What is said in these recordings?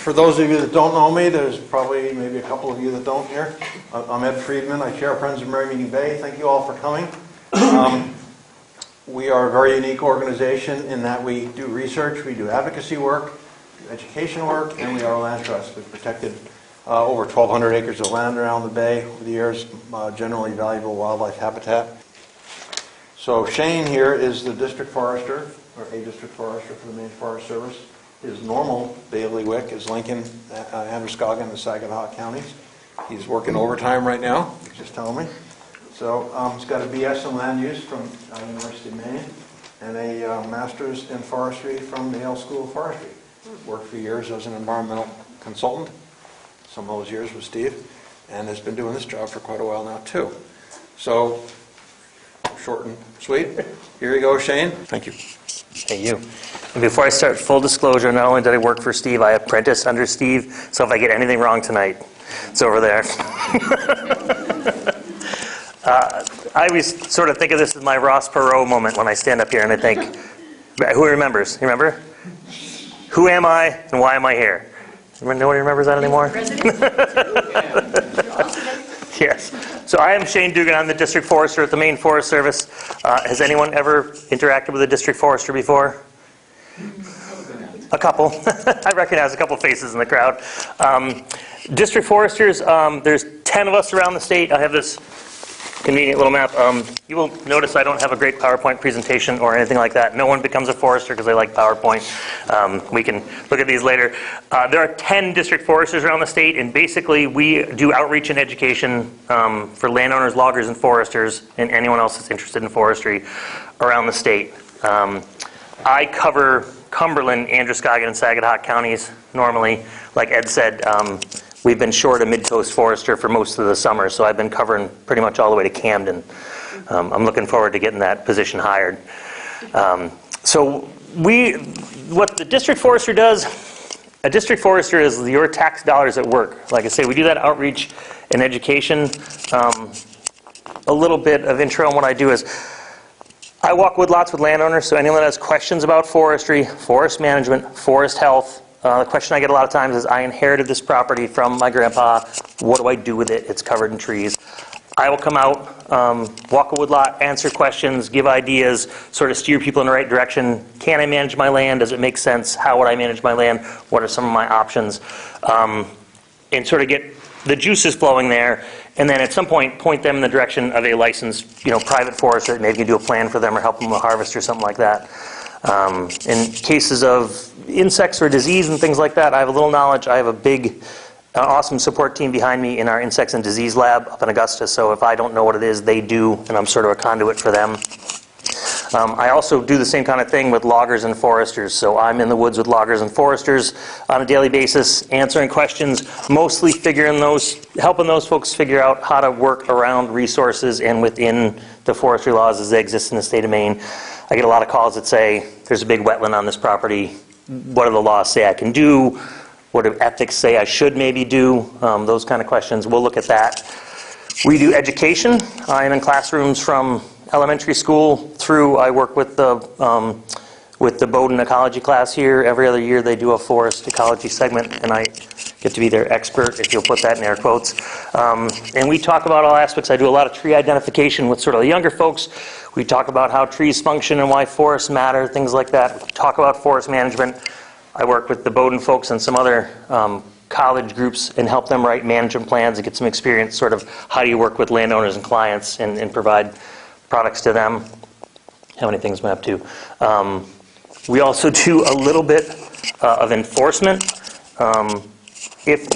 For those of you that don't know me, there's probably maybe a couple of you that don't here. I'm Ed Friedman. I chair Friends of Merrymeeting Bay. Thank you all for coming. We are a very unique organization in that we do research, we do advocacy work, education work, and we are a land trust. We've protected over 1,200 acres of land around the bay over the years, generally valuable wildlife habitat. So Shane here is the district forester, or a district forester for the Maine Forest Service. His normal bailiwick is Lincoln, Androscoggin, and Saginaw counties. He's working overtime right now, he's just telling me. So he's got a BS in land use from University of Maine and a master's in forestry from the Yale School of Forestry. Worked for years as an environmental consultant, some of those years with Steve, and has been doing this job for quite a while now too. So, short and sweet. Here you go, Shane. Thank you. Thank you. And before I start, full disclosure, not only did I work for Steve, I apprenticed under Steve, so if I get anything wrong tonight, it's over there. I always sort of think of this as my Ross Perot moment when I stand up here and I think, who remembers? You remember? Who am I and why am I here? Nobody remembers that anymore? Yes. So I am Shane Duigan. I'm the district forester at the Maine Forest Service. Has anyone ever interacted with a district forester before? A couple. I recognize a couple faces in the crowd. District foresters, there's 10 of us around the state. I have this convenient little map. You will notice I don't have a great PowerPoint presentation or anything like that. No one becomes a forester because they like PowerPoint. We can look at these later. There are 10 district foresters around the state, and basically we do outreach and education for landowners, loggers, and foresters, and anyone else that's interested in forestry around the state. I cover Cumberland, Androscoggin, and Saginaw counties normally. Like Ed said, we've been short a mid-coast forester for most of the summer, so I've been covering pretty much all the way to Camden. I'm looking forward to getting that position hired. So what the district forester does, a district forester is your tax dollars at work. Like I say, we do that outreach and education. A little bit of intro on what I do is, I walk lots with landowners, so anyone that has questions about forestry, forest management, forest health. The question I get a lot of times is, I inherited this property from my grandpa. What do I do with it? It's covered in trees. I will come out, walk a woodlot, answer questions, give ideas, sort of steer people in the right direction. Can I manage my land? Does it make sense? How would I manage my land? What are some of my options? And sort of get the juices flowing there, and then at some point them in the direction of a licensed, private forester that maybe can do a plan for them or help them with harvest or something like that. In cases of insects or disease and things like that, I have a little knowledge. I have a big, awesome support team behind me in our insects and disease lab up in Augusta, so if I don't know what it is, they do, and I'm sort of a conduit for them. I also do the same kind of thing with loggers and foresters, so I'm in the woods with loggers and foresters on a daily basis, answering questions, mostly helping those folks figure out how to work around resources and within the forestry laws as they exist in the state of Maine. I get a lot of calls that say, there's a big wetland on this property. What do the laws say I can do? What do ethics say I should maybe do? Those kind of questions. We'll look at that. We do education. I am in classrooms from elementary school through. I work with the Bowdoin ecology class here. Every other year they do a forest ecology segment, and I get to be their expert, if you'll put that in air quotes. And we talk about all aspects. I do a lot of tree identification with sort of the younger folks. We talk about how trees function and why forests matter, things like that. We talk about forest management. I work with the Bowdoin folks and some other college groups and help them write management plans and get some experience sort of how do you work with landowners and clients and provide products to them. How many things am I up to? We also do a little bit of enforcement. If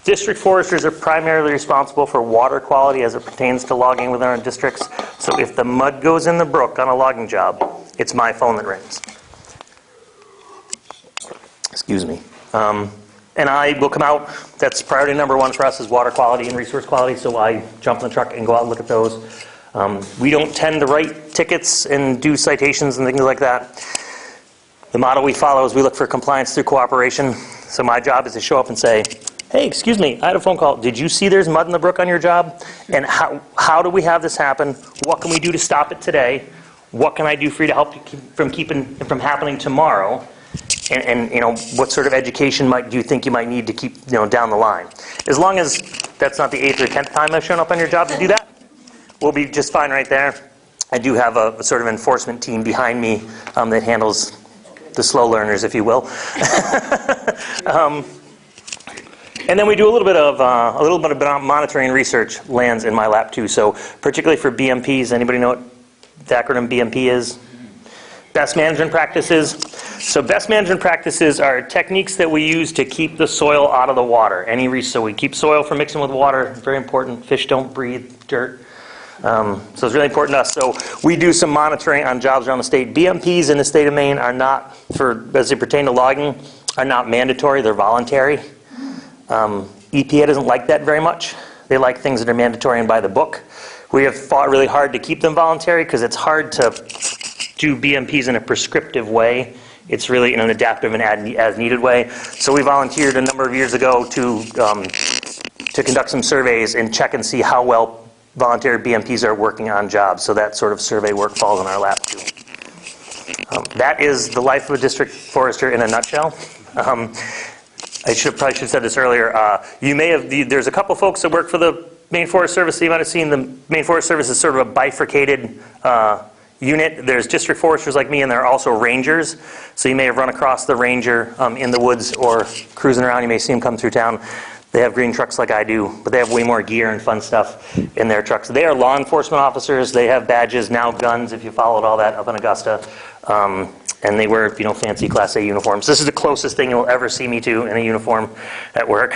district foresters are primarily responsible for water quality as it pertains to logging within our districts, so if the mud goes in the brook on a logging job, it's my phone that rings. Excuse me. And I will come out. That's priority number one for us is water quality and resource quality, so I jump in the truck and go out and look at those. We don't tend to write tickets and do citations and things like that. The model we follow is we look for compliance through cooperation. So my job is to show up and say, hey, excuse me, I had a phone call. Did you see there's mud in the brook on your job? And how do we have this happen? What can we do to stop it today? What can I do for you to help you from happening tomorrow? and what sort of education do you think you might need to keep down the line. As long as that's not the 8th or 10th time I've shown up on your job to do that, we'll be just fine right there. I do have a sort of enforcement team behind me that handles the slow learners, if you will. And then we do a little bit of monitoring and research lands in my lap too. So particularly for BMPs, anybody know what the acronym BMP is? Best management practices. So best management practices are techniques that we use to keep the soil out of the water. So we keep soil from mixing with water. Very important. Fish don't breathe dirt. So it's really important to us. So we do some monitoring on jobs around the state. BMPs in the state of Maine are not, as they pertain to logging, are not mandatory. They're voluntary. EPA doesn't like that very much. They like things that are mandatory and by the book. We have fought really hard to keep them voluntary because it's hard to do BMPs in a prescriptive way. It's really in an adaptive and as-needed way. So we volunteered a number of years ago to conduct some surveys and check and see how well voluntary BMPs are working on jobs. So that sort of survey work falls in our lap too. That is the life of a district forester in a nutshell. I probably should have said this earlier. There's a couple folks that work for the Maine Forest Service that you might have seen. The Maine Forest Service is sort of a bifurcated unit. There's district foresters like me, and there are also rangers. So you may have run across the ranger in the woods or cruising around. You may see them come through town. They have green trucks like I do, but they have way more gear and fun stuff in their trucks. They are law enforcement officers. They have badges, now guns, if you followed all that up in Augusta. And they wear, fancy Class A uniforms. This is the closest thing you'll ever see me to in a uniform at work.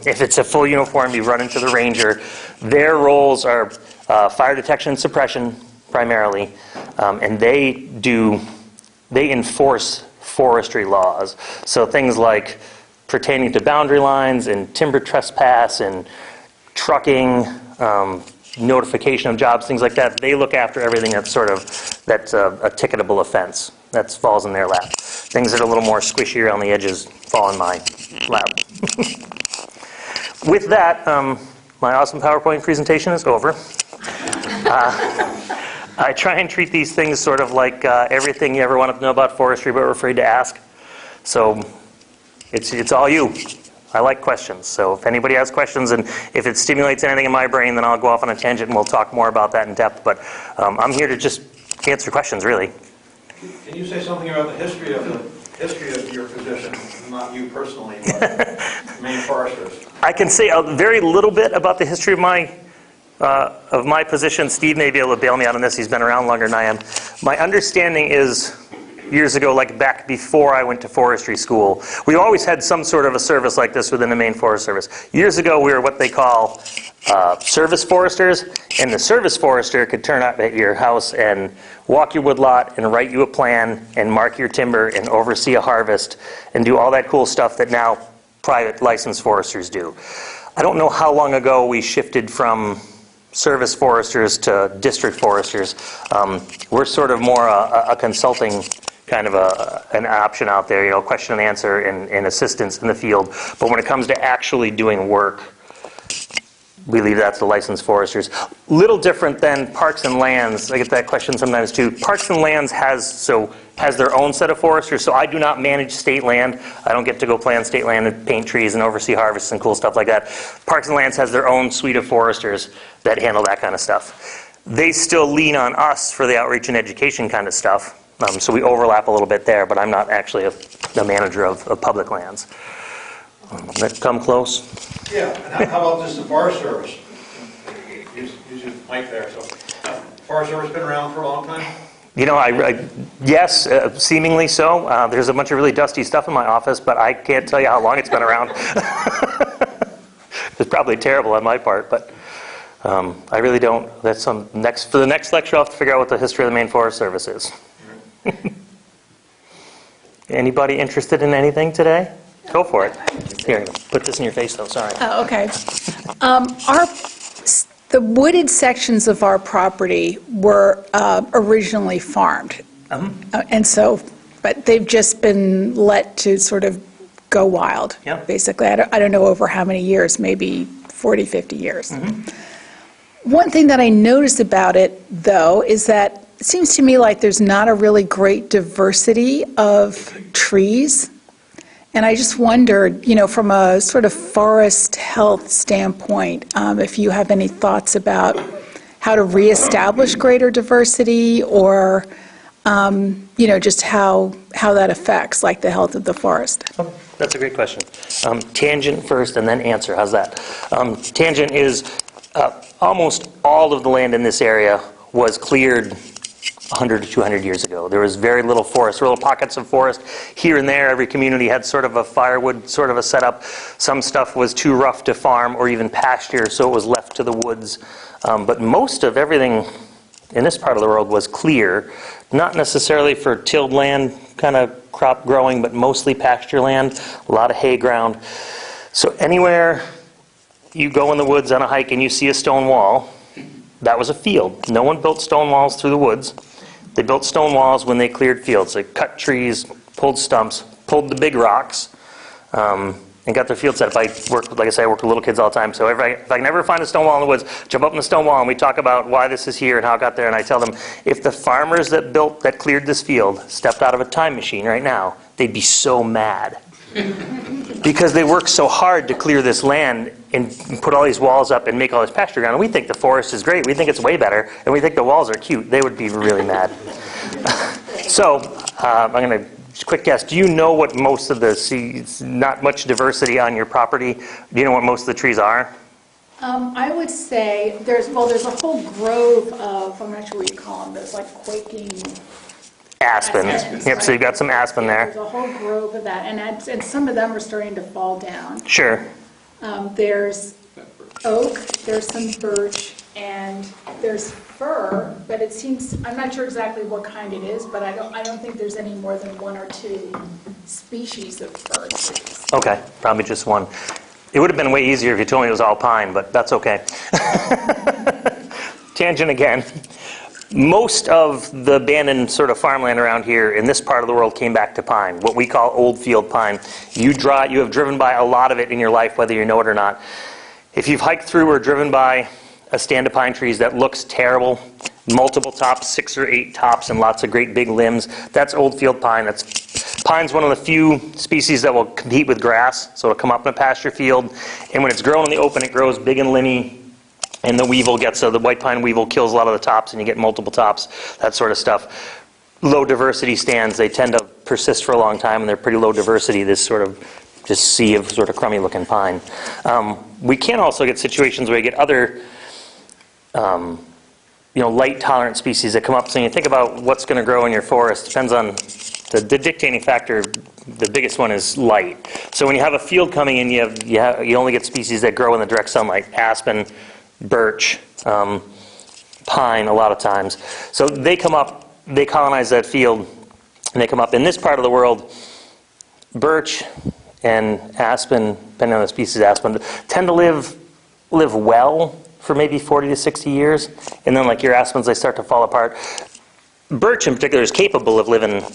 If it's a full uniform, you run into the ranger. Their roles are fire detection and suppression, primarily. And they enforce forestry laws. So things like pertaining to boundary lines and timber trespass and trucking, notification of jobs, things like that. They look after everything that's a ticketable offense. That falls in their lap. Things that are a little more squishy around the edges fall in my lap. With that, my awesome PowerPoint presentation is over. I try and treat these things sort of like everything you ever want to know about forestry but we're afraid to ask. So it's all you. I like questions. So if anybody has questions and if it stimulates anything in my brain, then I'll go off on a tangent and we'll talk more about that in depth. But I'm here to just answer questions, really. Can you say something about the history of your position, not you personally, but Maine foresters? I can say a very little bit about the history of my position. Steve may be able to bail me out on this. He's been around longer than I am. My understanding is years ago, like back before I went to forestry school, we always had some sort of a service like this within the Maine Forest Service. Years ago, we were what they call service foresters, and the service forester could turn up at your house and walk your woodlot and write you a plan and mark your timber and oversee a harvest and do all that cool stuff that now private licensed foresters do. I don't know how long ago we shifted from service foresters to district foresters. We're sort of more a consulting kind of an option out there, question and answer and assistance in the field. But when it comes to actually doing work, we leave that to the licensed foresters. Little different than Parks and Lands. I get that question sometimes too. Parks and Lands has their own set of foresters, so I do not manage state land. I don't get to go play on state land and paint trees and oversee harvests and cool stuff like that. Parks and Lands has their own suite of foresters that handle that kind of stuff. They still lean on us for the outreach and education kind of stuff, so we overlap a little bit there, but I'm not actually the manager of public lands. That come close? Yeah, and how about just the Forest Service? Use your mic there. So, Forest Service been around for a long time? Yes, seemingly so. There's a bunch of really dusty stuff in my office, but I can't tell you how long it's been around. It's probably terrible on my part, but I really don't. That's for the next lecture, I'll have to figure out what the history of the Maine Forest Service is. Anybody interested in anything today? Go for it. Here, put this in your face, though. Sorry. Oh, okay. The wooded sections of our property were originally farmed, but they've just been let to sort of go wild. Yep. Basically, I don't know over how many years, maybe 40, 50 years. Mm-hmm. One thing that I noticed about it, though, is that it seems to me like there's not a really great diversity of trees. And I just wondered, from a sort of forest health standpoint, if you have any thoughts about how to reestablish greater diversity, or, just how that affects, like, the health of the forest. Oh, that's a great question. Tangent first and then answer. How's that? Tangent is almost all of the land in this area was cleared 100 to 200 years ago. There was very little forest, little pockets of forest here and there. Every community had sort of a firewood sort of a setup. Some stuff was too rough to farm or even pasture, so it was left to the woods. But most of everything in this part of the world was clear, not necessarily for tilled land, kind of crop growing, but mostly pasture land, a lot of hay ground. So anywhere you go in the woods on a hike and you see a stone wall, that was a field. No one built stone walls through the woods. They built stone walls when they cleared fields. They cut trees, pulled stumps, pulled the big rocks, and got their field set up. Like I say, I work with little kids all the time, so if I can ever find a stone wall in the woods, jump up in the stone wall and we talk about why this is here and how it got there, and I tell them, if the farmers that cleared this field stepped out of a time machine right now, they'd be so mad. Because they worked so hard to clear this land and put all these walls up and make all this pasture ground. And we think the forest is great. We think it's way better. And we think the walls are cute. They would be really mad. So I'm going to quick guess. Do you know what most of not much diversity on your property. Do you know what most of the trees are? I would say there's a whole grove of, I'm not sure what you call them, those like quaking... Aspen. Yep, right. So you've got some aspen there. There's a whole grove of that, and some of them are starting to fall down. Sure. There's oak, there's some birch, and there's fir, but it seems, I'm not sure exactly what kind it is, but I don't think there's any more than one or two species of fir trees. Okay, probably just one. It would have been way easier if you told me it was all pine, but that's okay. Tangent again. Most of the abandoned sort of farmland around here in this part of the world came back to pine, what we call old field pine. You have driven by a lot of it in your life, whether you know it or not. If you've hiked through or driven by a stand of pine trees that looks terrible, multiple tops, 6 or 8 tops, and lots of great big limbs, that's old field pine. Pine's one of the few species that will compete with grass, so it'll come up in a pasture field, and when it's grown in the open, it grows big and limby. And the weevil the white pine weevil kills a lot of the tops, and you get multiple tops, that sort of stuff. Low diversity stands, they tend to persist for a long time, and they're pretty low diversity, this sort of just sea of sort of crummy looking pine. We can also get situations where you get other light tolerant species that come up. So you think about what's going to grow in your forest, depends on the dictating factor. The biggest one is light. So when you have a field coming in, you only get species that grow in the direct sunlight. Aspen, birch, pine a lot of times. So they come up, they colonize that field, and they come up. In this part of the world, birch and aspen, depending on the species of aspen, tend to live well for maybe 40 to 60 years. And then like your aspens, they start to fall apart. Birch in particular is capable of living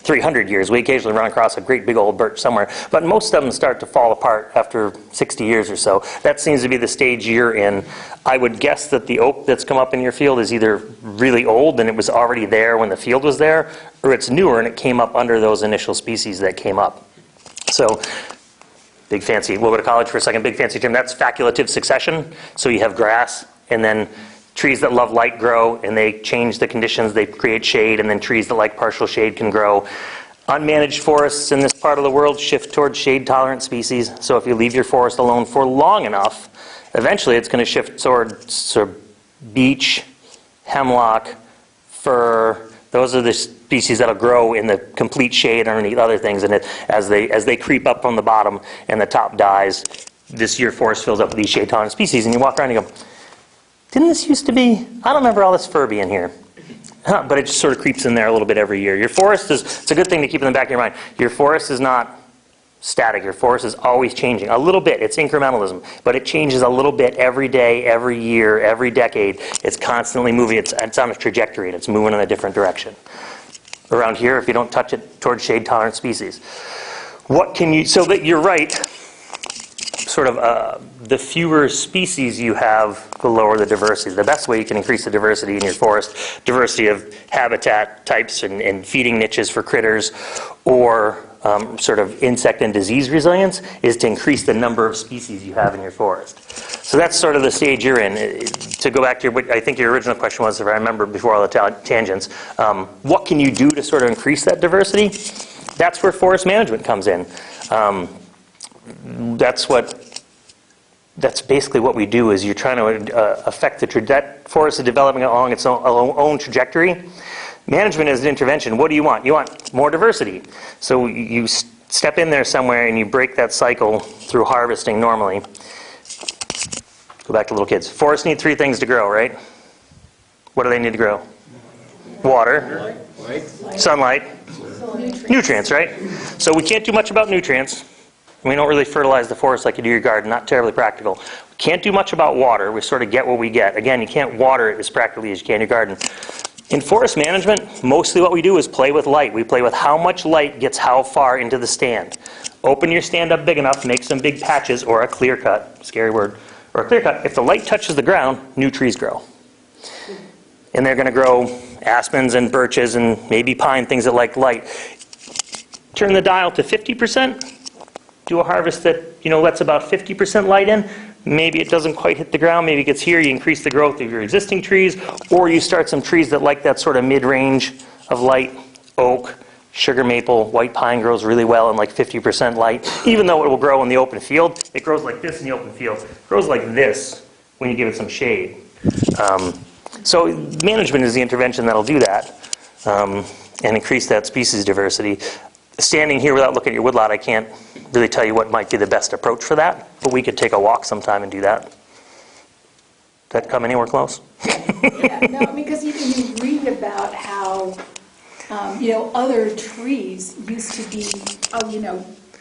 300 years. We occasionally run across a great big old birch somewhere, but most of them start to fall apart after 60 years or so. That seems to be the stage you're in. I would guess that the oak that's come up in your field is either really old and it was already there when the field was there, or it's newer and it came up under those initial species that came up. So big fancy, we'll go to college for a second, big fancy term, that's facultative succession. So you have grass, and then trees that love light grow, and they change the conditions, they create shade, and then trees that like partial shade can grow. Unmanaged forests in this part of the world shift towards shade-tolerant species. So if you leave your forest alone for long enough, eventually it's going to shift towards beech, hemlock, fir. Those are the species that'll grow in the complete shade underneath other things, and as they creep up from the bottom and the top dies, your forest fills up with these shade-tolerant species, and you walk around and you go, didn't this used to be? I don't remember all this fir being here. But it just sort of creeps in there a little bit every year. Your forest it's a good thing to keep in the back of your mind. Your forest is not static. Your forest is always changing. A little bit. It's incrementalism. But it changes a little bit every day, every year, every decade. It's constantly moving. It's on a trajectory, and it's moving in a different direction. Around here, if you don't touch it, towards shade-tolerant species. So that you're right, sort of the fewer species you have, the lower the diversity. The best way you can increase the diversity in your forest, diversity of habitat types and feeding niches for critters, or sort of insect and disease resilience is to increase the number of species you have in your forest. So that's sort of the stage you're in. To go back to I think your original question was, if I remember before all the tangents, what can you do to sort of increase that diversity? That's where forest management comes in. That's basically what we do, is you're trying to affect that forest is developing along its own trajectory. Management is an intervention. What do you want? You want more diversity. So you step in there somewhere and you break that cycle through harvesting normally. Go back to little kids. Forests need 3 things to grow, right? What do they need to grow? Water, sunlight, nutrients, right? So we can't do much about nutrients. We don't really fertilize the forest like you do your garden, not terribly practical. We can't do much about water. We sort of get what we get. Again, you can't water it as practically as you can in your garden. In forest management, mostly what we do is play with light. We play with how much light gets how far into the stand. Open your stand up big enough, make some big patches, or a clear cut, scary word, or a clear cut. If the light touches the ground, new trees grow. And they're going to grow aspens and birches and maybe pine, things that like light. Turn the dial to 50%. Do a harvest that lets about 50% light in. Maybe it doesn't quite hit the ground. Maybe it gets here. You increase the growth of your existing trees, or you start some trees that like that sort of mid-range of light. Oak, sugar maple, white pine grows really well in like 50% light. Even though it will grow in the open field, it grows like this in the open field. It grows like this when you give it some shade. So management is the intervention that'll do that and increase that species diversity. Standing here without looking at your woodlot, I can't really tell you what might be the best approach for that, but we could take a walk sometime and do that. Does that come anywhere close? Yeah, no, because you read about how, other trees used to be,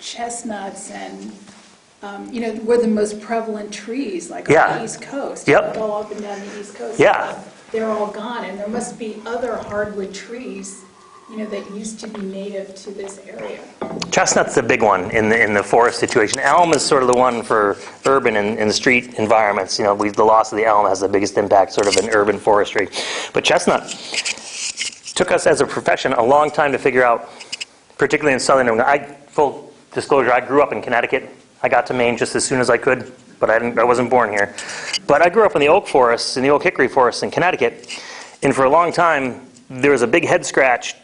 chestnuts and, were the most prevalent trees, like on the East Coast. Yep. Go up and down the East Coast. Yeah. They're all gone, and there must be other hardwood trees that used to be native to this area. Chestnut's the big one in the forest situation. Elm is sort of the one for urban and street environments. The loss of the elm has the biggest impact sort of in urban forestry. But chestnut took us as a profession a long time to figure out, particularly in southern New England. Full disclosure, I grew up in Connecticut. I got to Maine just as soon as I could, but I wasn't born here. But I grew up in the oak forests, in the oak hickory forests in Connecticut. And for a long time, there was a big head scratch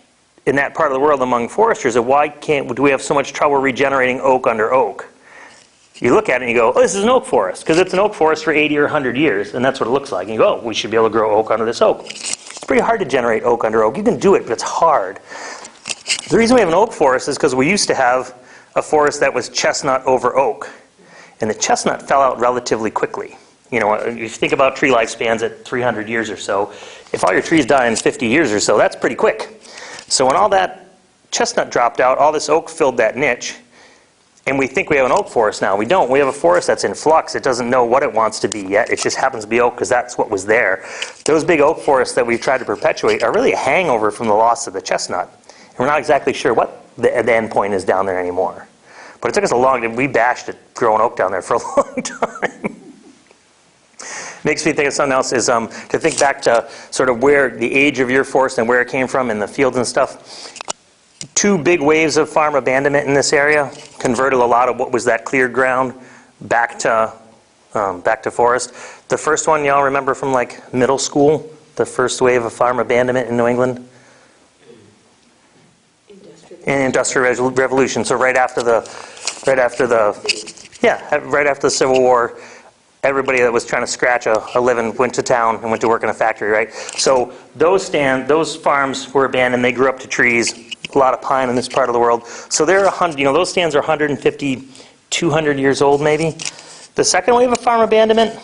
in that part of the world among foresters of why do we have so much trouble regenerating oak under oak? You look at it and you go, oh, this is an oak forest, because it's an oak forest for 80 or 100 years, and that's what it looks like. And you go, oh, we should be able to grow oak under this oak. It's pretty hard to generate oak under oak. You can do it, but it's hard. The reason we have an oak forest is because we used to have a forest that was chestnut over oak, and the chestnut fell out relatively quickly. If you think about tree lifespans at 300 years or so, if all your trees die in 50 years or so, that's pretty quick. So when all that chestnut dropped out, all this oak filled that niche, and we think we have an oak forest now. We don't. We have a forest that's in flux. It doesn't know what it wants to be yet. It just happens to be oak because that's what was there. Those big oak forests that we've tried to perpetuate are really a hangover from the loss of the chestnut. And we're not exactly sure what the end point is down there anymore. But it took us a long time. We bashed it growing oak down there for a long time. Makes me think of something else is to think back to sort of where the age of your forest and where it came from in the fields and stuff. 2 big waves of farm abandonment in this area converted a lot of what was that cleared ground back to forest. The first one, y'all remember from like middle school? The first wave of farm abandonment in New England? Industrial Revolution. So right after the Civil War. Everybody that was trying to scratch a living went to town and went to work in a factory, right? So those farms were abandoned. They grew up to trees. A lot of pine in this part of the world. So they're 100. Those stands are 150, 200 years old, maybe. The second wave of farm abandonment.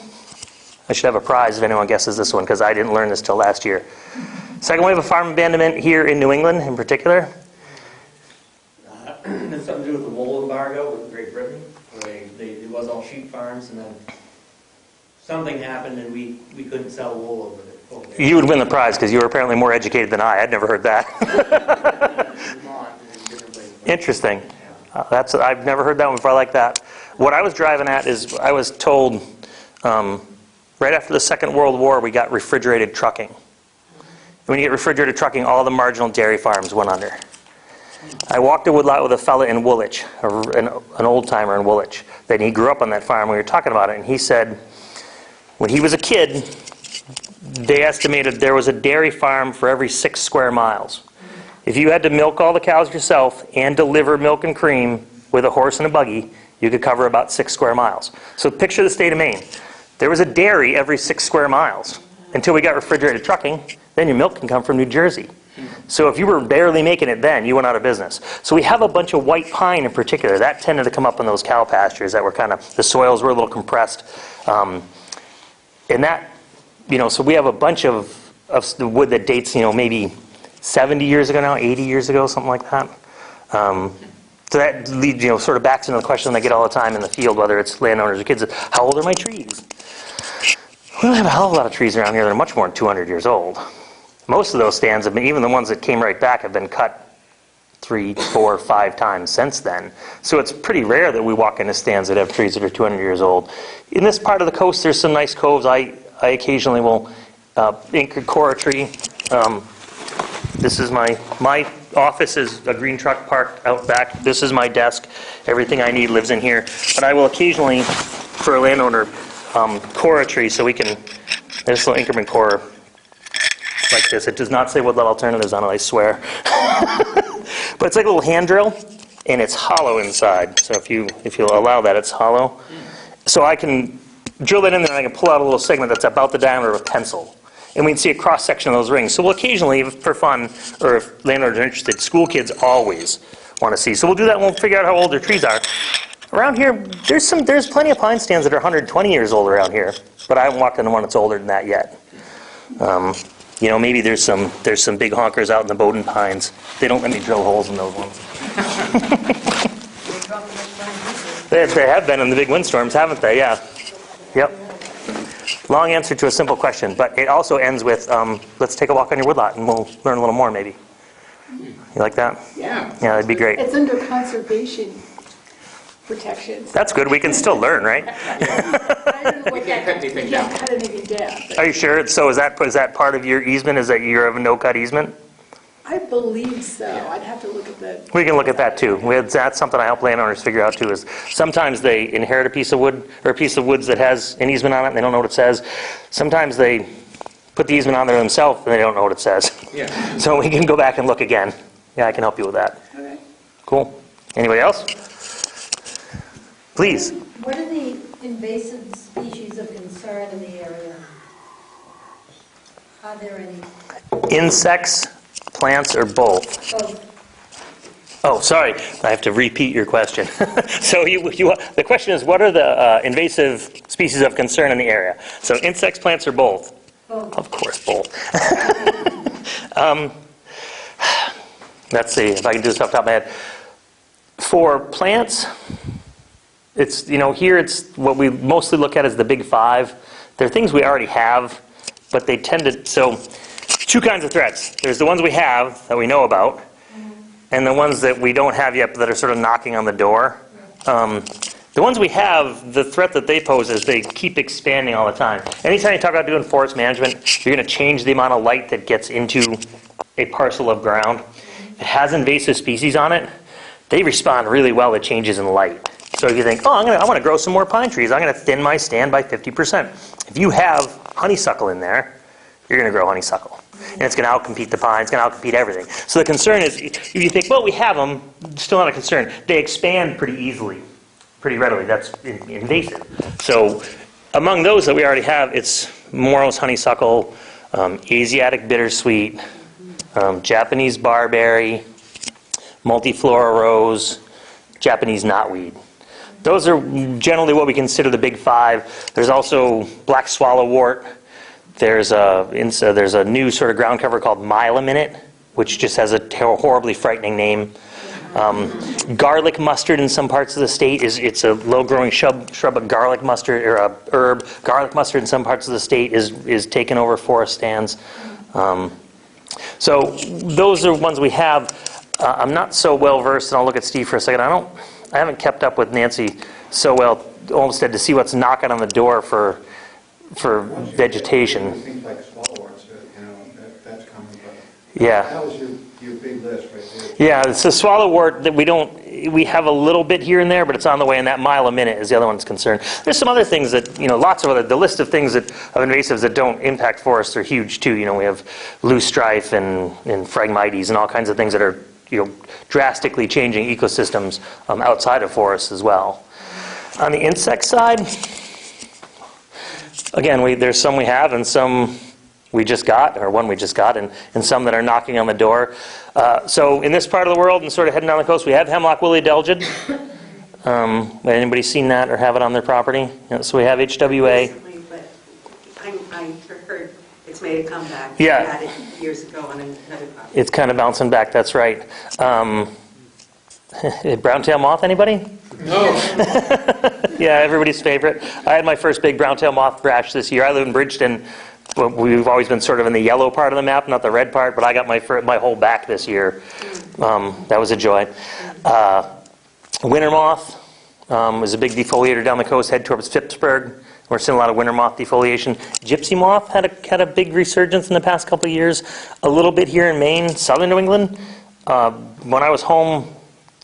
I should have a prize if anyone guesses this one because I didn't learn this till last year. Second wave of farm abandonment here in New England, in particular. It's something to do with the wool embargo with Great Britain, where it was all sheep farms, and then something happened and we couldn't sell wool over there. You would win the prize because you were apparently more educated than I. I'd never heard that. Interesting. I've never heard that one before. I like that. What I was driving at is I was told right after the Second World War we got refrigerated trucking. When you get refrigerated trucking, all the marginal dairy farms went under. I walked a woodlot with a fella in Woolwich, an old-timer in Woolwich, that he grew up on that farm. We were talking about it, and he said when he was a kid, they estimated there was a dairy farm for every 6 square miles. If you had to milk all the cows yourself and deliver milk and cream with a horse and a buggy, you could cover about 6 square miles. So picture the state of Maine. There was a dairy every 6 square miles. Until we got refrigerated trucking, then your milk can come from New Jersey. So if you were barely making it then, you went out of business. So we have a bunch of white pine in particular. That tended to come up in those cow pastures that were kind of, the soils were a little compressed. And that, so we have a bunch of the wood that dates, maybe 70 years ago now, 80 years ago, something like that. So that leads, sort of backs into the question I get all the time in the field, whether it's landowners or kids, how old are my trees? We don't have a hell of a lot of trees around here that are much more than 200 years old. Most of those stands have been, even the ones that came right back, have been cut 3, 4, 5 times since then. So it's pretty rare that we walk into stands that have trees that are 200 years old. In this part of the coast, there's some nice coves. I occasionally will core a tree. This is my office is a green truck parked out back. This is my desk. Everything I need lives in here. But I will occasionally, for a landowner, core a tree so we can, there's a little increment core like this. It does not say woodlot alternatives on it, I swear. But it's like a little hand drill, and it's hollow inside. So if you'll allow that, it's hollow. So I can drill that in there, and I can pull out a little segment that's about the diameter of a pencil. And we can see a cross-section of those rings. So we'll occasionally, for fun, or if landowners are interested, school kids always want to see. So we'll do that and we'll figure out how old their trees are. Around here, there's plenty of pine stands that are 120 years old around here, but I haven't walked into one that's older than that yet. Maybe there's some big honkers out in the Bowden pines. They don't let me drill holes in those ones. They have been in the big windstorms, haven't they? Yeah. Yep. Long answer to a simple question, but it also ends with, let's take a walk on your woodlot and we'll learn a little more maybe. You like that? Yeah. Yeah, that'd be great. It's under conservation protections. That's good. We can still learn, right? I don't know what that, you can't cut anything down. Are you sure? So is that part of your easement? Is that you have a no-cut easement? I believe so. I'd have to look at the... We can look at that too. That's something I help landowners figure out too, is sometimes they inherit a piece of wood or a piece of woods that has an easement on it and they don't know what it says. Sometimes they put the easement on there themselves and they don't know what it says. Yeah. So we can go back and look again. Yeah, I can help you with that. Okay. Cool. Anybody else? Please. What are the invasive species of concern in the area? Are there any? Insects, plants, or both? Both. Oh, sorry. I have to repeat your question. So the question is, what are the invasive species of concern in the area? So insects, plants, or both? Both. Of course, both. Let's see if I can do this off the top of my head. For plants, it's, here it's what we mostly look at as the big 5. They're things we already have, but they tend to, so 2 kinds of threats. There's the ones we have that we know about, and the ones that we don't have yet that are sort of knocking on the door. The ones we have, the threat that they pose is they keep expanding all the time. Anytime you talk about doing forest management, you're going to change the amount of light that gets into a parcel of ground. If it has invasive species on it, they respond really well to changes in light. So if you think, I want to grow some more pine trees, I'm going to thin my stand by 50%. If you have honeysuckle in there, you're going to grow honeysuckle. And it's going to outcompete the pine, it's going to outcompete everything. So the concern is, if you think, we have them, still not a concern. They expand pretty easily, pretty readily. That's invasive. So among those that we already have, it's Morrow's honeysuckle, Asiatic bittersweet, Japanese barberry, multiflora rose, Japanese knotweed. Those are generally what we consider the big 5. There's also black swallowwort. There's a new sort of ground cover called Milam in it, which just has a horribly frightening name. Garlic mustard in some parts of the state it's a low-growing shrub of garlic mustard, or a herb. Garlic mustard in some parts of the state is taken over forest stands. So those are ones we have. I'm not so well versed, and I'll look at Steve for a second. I haven't kept up with Nancy so well, Olmsted, to see what's knocking on the door for vegetation. Things like swallowworts, that's coming. But yeah. that was your big list right there. Yeah, it's a swallowwort that we have a little bit here and there, but it's on the way, and that mile a minute is the other one's concerned. There's some other things that, lots of the list of things of invasives that don't impact forests are huge too. We have loosestrife and phragmites and all kinds of things that are, drastically changing ecosystems outside of forests as well. On the insect side, again, there's some we have and some we just got, or one we just got, and some that are knocking on the door. So in this part of the world and sort of heading down the coast, we have hemlock woolly delgid. Anybody seen that or have it on their property? So we have HWA. Recently, but I heard it's made a comeback. Yeah. We had it years ago on another property. It's kind of bouncing back, that's right. Brown-tail moth, anybody? No. Yeah, everybody's favorite. I had my first big brown-tail moth rash this year. I live in Bridgeton. We've always been sort of in the yellow part of the map, not the red part, but I got my whole back this year. That was a joy. Winter moth is a big defoliator down the coast, head towards Phippsburg. We're seeing a lot of winter moth defoliation. Gypsy moth had a big resurgence in the past couple of years. A little bit here in Maine, southern New England. When I was home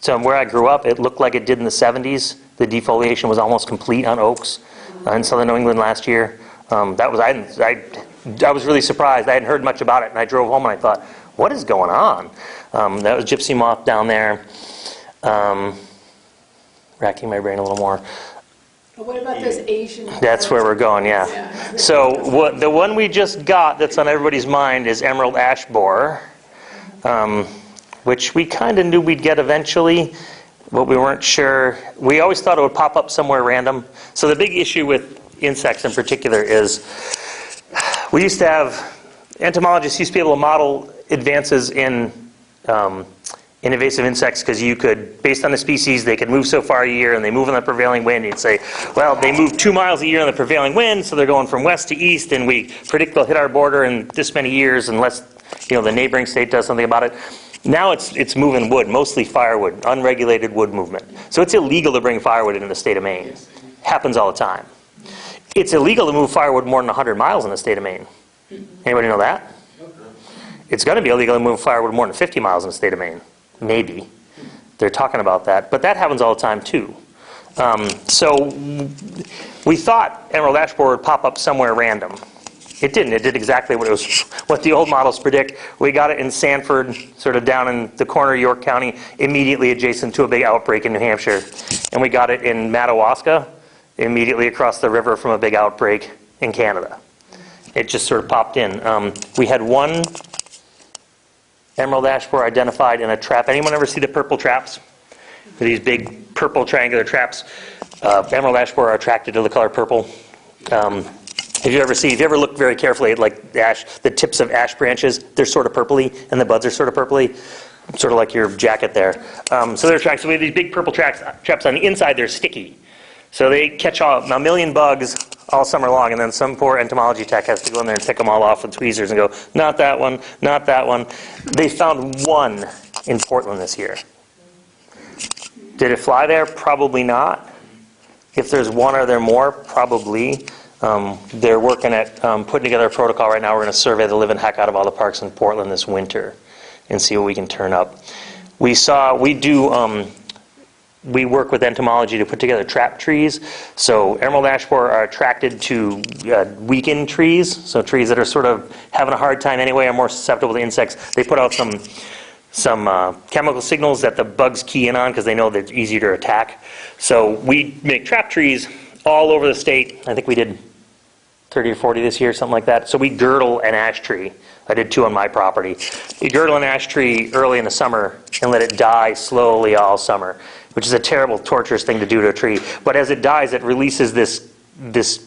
to where I grew up, it looked like it did in the 70s. The defoliation was almost complete on oaks in southern New England last year. I was really surprised. I hadn't heard much about it, and I drove home and I thought, what is going on? That was gypsy moth down there. Racking my brain a little more. What about those Asian? That's where we're going, yeah. So the one we just got that's on everybody's mind is emerald ash borer, which we kind of knew we'd get eventually, but we weren't sure. We always thought it would pop up somewhere random. So the big issue with insects in particular is we used to have, entomologists used to be able to model advances in invasive insects because you could, based on the species, they could move so far a year and they move in the prevailing wind. You'd say, well, they move 2 miles a year in the prevailing wind, so they're going from west to east, and we predict they'll hit our border in this many years unless the neighboring state does something about it. Now it's moving wood, mostly firewood, unregulated wood movement. So it's illegal to bring firewood into the state of Maine. Happens all the time. It's illegal to move firewood more than 100 miles in the state of Maine. Anybody know that? It's going to be illegal to move firewood more than 50 miles in the state of Maine. Maybe. They're talking about that. But that happens all the time, too. So we thought emerald ash borer would pop up somewhere random. It didn't. It did exactly what the old models predict. We got it in Sanford, sort of down in the corner of York County, immediately adjacent to a big outbreak in New Hampshire. And we got it in Madawaska, immediately across the river from a big outbreak in Canada. It just sort of popped in. We had one emerald ash borer identified in a trap. Anyone ever see the purple traps? These big purple triangular traps. Emerald ash borer are attracted to the color purple. If you ever look very carefully at like the tips of ash branches, they're sort of purpley, and the buds are sort of purpley, sort of like your jacket there. So they're attracted. So we have these big purple traps on the inside. They're sticky, so they catch a million bugs all summer long, and then some poor entomology tech has to go in there and pick them all off with tweezers and go, not that one, not that one. They found one in Portland this year. Did it fly there? Probably not. If there's one, are there more? Probably. They're working at putting together a protocol right now. We're going to survey the living heck out of all the parks in Portland this winter and see what we can turn up. We work with entomology to put together trap trees. So emerald ash borer are attracted to weakened trees, so trees that are sort of having a hard time anyway are more susceptible to insects. They put out some chemical signals that the bugs key in on because they know they're easier to attack. So we make trap trees all over the state. I think we did 30 or 40 this year, something like that. So we girdle an ash tree. I did 2 on my property. You girdle an ash tree early in the summer and let it die slowly all summer, which is a terrible, torturous thing to do to a tree. But as it dies, it releases this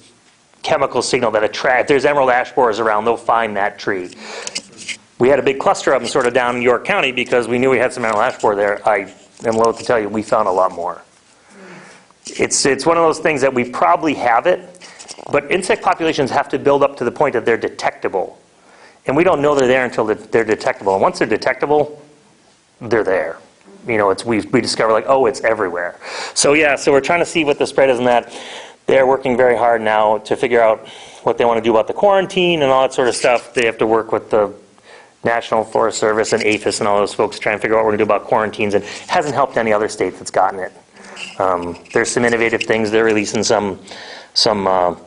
chemical signal that if there's emerald ash borers around, they'll find that tree. We had a big cluster of them sort of down in York County because we knew we had some emerald ash borer there. I am loath to tell you, we found a lot more. It's one of those things that we probably have it, but insect populations have to build up to the point that they're detectable. And we don't know they're there until they're detectable. And once they're detectable, they're there. We discover like, oh, it's everywhere. So we're trying to see what the spread is in that. They're working very hard now to figure out what they want to do about the quarantine and all that sort of stuff. They have to work with the National Forest Service and APHIS and all those folks trying to figure out what we're going to do about quarantines, and it hasn't helped any other state that's gotten it. There's some innovative things. They're releasing some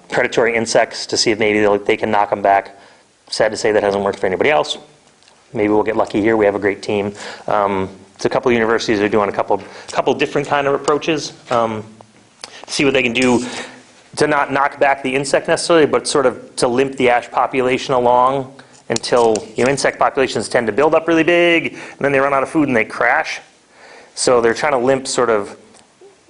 predatory insects to see if maybe they can knock them back. Sad to say that hasn't worked for anybody else. Maybe we'll get lucky here. We have a great team. It's a couple of universities that are doing a couple different kind of approaches. See what they can do to not knock back the insect necessarily, but sort of to limp the ash population along until, insect populations tend to build up really big, and then they run out of food and they crash. So they're trying to limp sort of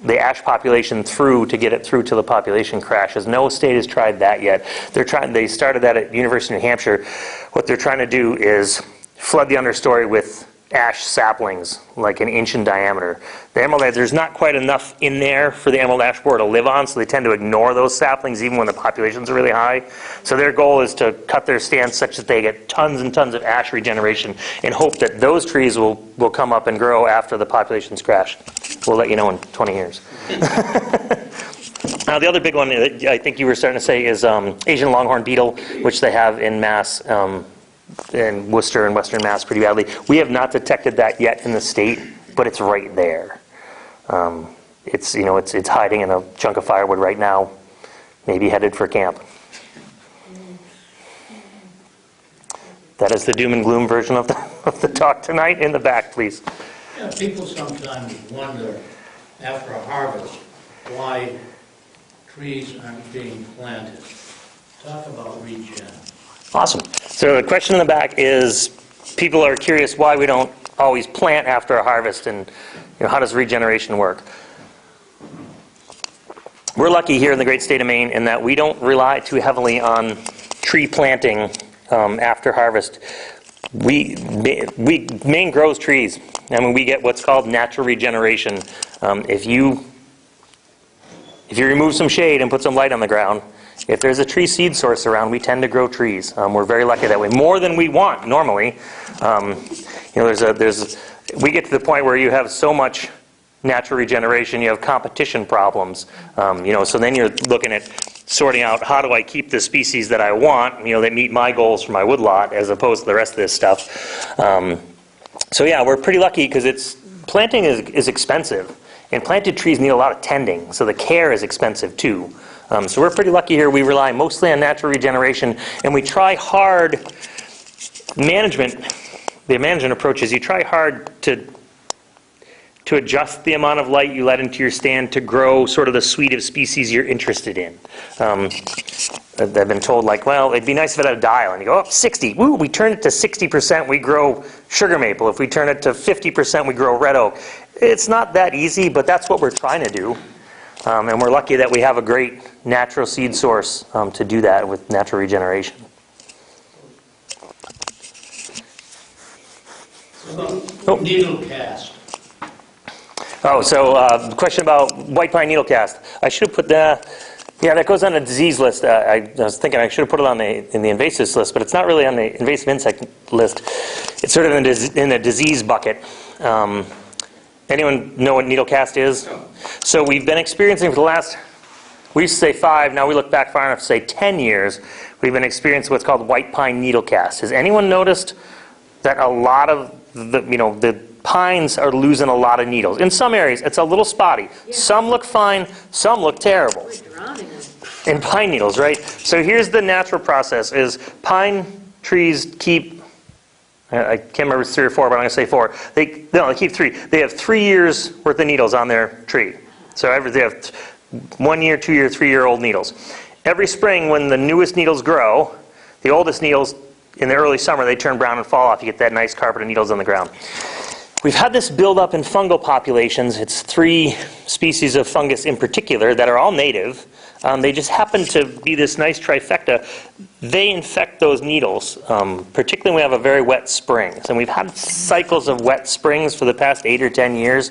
the ash population through to get it through till the population crashes. No state has tried that yet. They started that at University of New Hampshire. What they're trying to do is flood the understory with ash saplings, like an inch in diameter. The emerald ash, there's not quite enough in there for the emerald ash borer to live on, so they tend to ignore those saplings even when the populations are really high. So their goal is to cut their stands such that they get tons and tons of ash regeneration and hope that those trees will come up and grow after the populations crash. We'll let you know in 20 years. Now, the other big one that I think you were starting to say is Asian longhorn beetle, which they have in Mass, in Worcester and Western Mass pretty badly. We have not detected that yet in the state, but it's right there. It's hiding in a chunk of firewood right now, maybe headed for camp. That is the doom and gloom version of the talk tonight. In the back, please. Yeah, people sometimes wonder, after a harvest, why trees aren't being planted. Talk about regen. Awesome. So the question in the back is, people are curious why we don't always plant after a harvest, and how does regeneration work? We're lucky here in the great state of Maine in that we don't rely too heavily on tree planting after harvest. Maine grows trees. We get what's called natural regeneration. If you remove some shade and put some light on the ground, if there's a tree seed source around, we tend to grow trees. We're very lucky that way, more than we want normally. We get to the point where you have so much natural regeneration, you have competition problems. So then you're looking at sorting out, how do I keep the species that I want, that meet my goals for my woodlot, as opposed to the rest of this stuff. We're pretty lucky because planting is expensive, and planted trees need a lot of tending, so the care is expensive too. So we're pretty lucky here. We rely mostly on natural regeneration, and we try hard. The management approach is you try hard to adjust the amount of light you let into your stand to grow sort of the suite of species you're interested in. I've been told, it'd be nice if it had a dial, and you go, 60. Woo, we turn it to 60%, we grow sugar maple. If we turn it to 50%, we grow red oak. It's not that easy, but that's what we're trying to do. And we're lucky that we have a great natural seed source to do that with natural regeneration. Needle cast. The question about white pine needle cast. I should have put that. Yeah, that goes on a disease list. I was thinking I should have put it in the invasives list, but it's not really on the invasive insect list. It's sort of in the disease bucket. Anyone know what needle cast is? So we've been experiencing for the last, we used to say 5, now we look back far enough to say 10 years, we've been experiencing what's called white pine needle cast. Has anyone noticed that a lot of the pines are losing a lot of needles? In some areas, it's a little spotty. Yeah. Some look fine, some look terrible. We're drowning them. In pine needles, right? So here's the natural process, is pine trees keep, I can't remember if it's 3 or 4, but I'm going to say 4. They keep 3. They have 3 years worth of needles on their tree. So they have 1 year, 2 year, 3 year old needles. Every spring when the newest needles grow, the oldest needles in the early summer, they turn brown and fall off. You get that nice carpet of needles on the ground. We've had this buildup in fungal populations. It's 3 species of fungus in particular that are all native. They just happen to be this nice trifecta. They infect those needles, particularly when we have a very wet spring. And we've had cycles of wet springs for the past 8 or 10 years.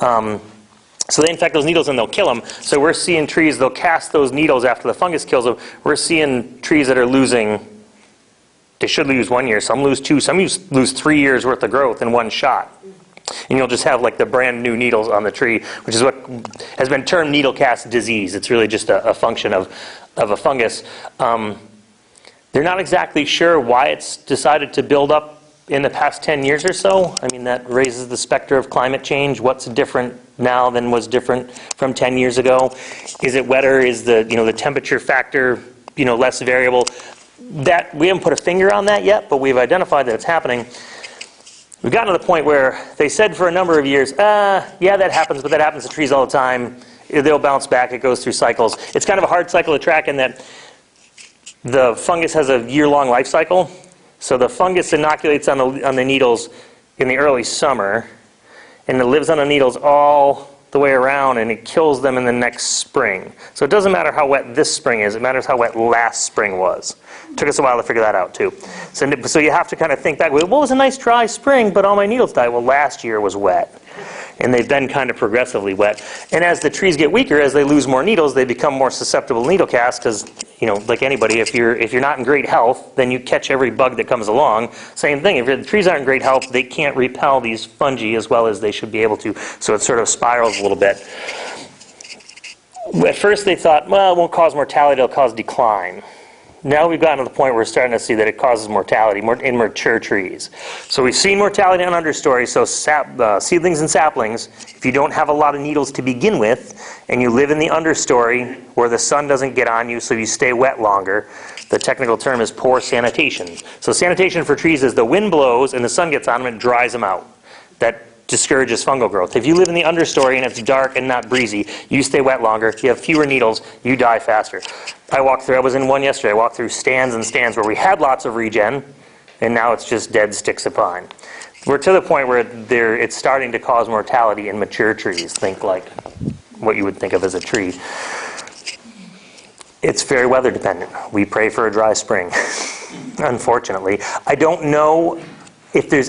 So they infect those needles and they'll kill them. So we're seeing trees, they'll cast those needles after the fungus kills them. We're seeing trees that are losing, they should lose 1 year, some lose 2, some lose 3 years worth of growth in one shot. And you'll just have the brand new needles on the tree, which is what has been termed needle cast disease. It's really just a function of a fungus. They're not exactly sure why it's decided to build up in the past 10 years or so. I mean, that raises the specter of climate change. What's different now than was different from 10 years ago? Is it wetter? Is the, the temperature factor, less variable? That, we haven't put a finger on that yet, but we've identified that it's happening. We've gotten to the point where they said for a number of years, yeah, that happens, but that happens to trees all the time. They'll bounce back. It goes through cycles. It's kind of a hard cycle to track in that the fungus has a year-long life cycle. So the fungus inoculates on the needles in the early summer, and it lives on the needles all the way around, and it kills them in the next spring. So it doesn't matter how wet this spring is. It matters how wet last spring was. It took us a while to figure that out, too. So you have to kind of think back, well, it was a nice dry spring, but all my needles died. Well, last year was wet. And they've been kind of progressively wet. And as the trees get weaker, as they lose more needles, they become more susceptible to needle cast because, like anybody, if you're not in great health, then you catch every bug that comes along. Same thing, if the trees aren't in great health, they can't repel these fungi as well as they should be able to. So it sort of spirals a little bit. At first they thought, well, it won't cause mortality, it'll cause decline. Now we've gotten to the point where we're starting to see that it causes mortality in mature trees. So we've seen mortality on understory, so seedlings and saplings, if you don't have a lot of needles to begin with, and you live in the understory where the sun doesn't get on you so you stay wet longer, the technical term is poor sanitation. So sanitation for trees is the wind blows and the sun gets on them and dries them out. That discourages fungal growth. If you live in the understory and it's dark and not breezy, you stay wet longer, you have fewer needles, you die faster. I was in one yesterday, I walked through stands and stands where we had lots of regen, and now it's just dead sticks of pine. We're to the point where it's starting to cause mortality in mature trees. Think like what you would think of as a tree. It's very weather dependent. We pray for a dry spring, unfortunately. I don't know if there's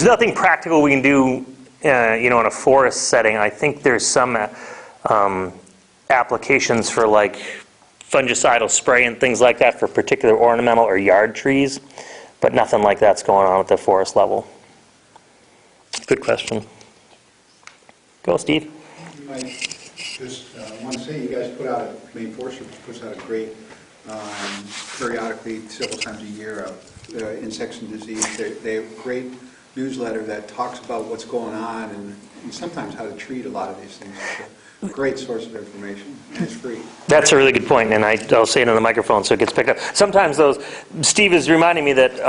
nothing practical we can do, in a forest setting. I think there's some applications for like fungicidal spray and things like that for particular ornamental or yard trees, but nothing like that's going on at the forest level. Good question. Go, Steve. I just want to say you guys put out Maine Forest Service puts out a great, periodically, several times a year, insects and disease. They have a great newsletter that talks about what's going on and sometimes how to treat a lot of these things. It's a great source of information, and it's free. That's a really good point, and I'll say it on the microphone so it gets picked up. Sometimes Steve is reminding me that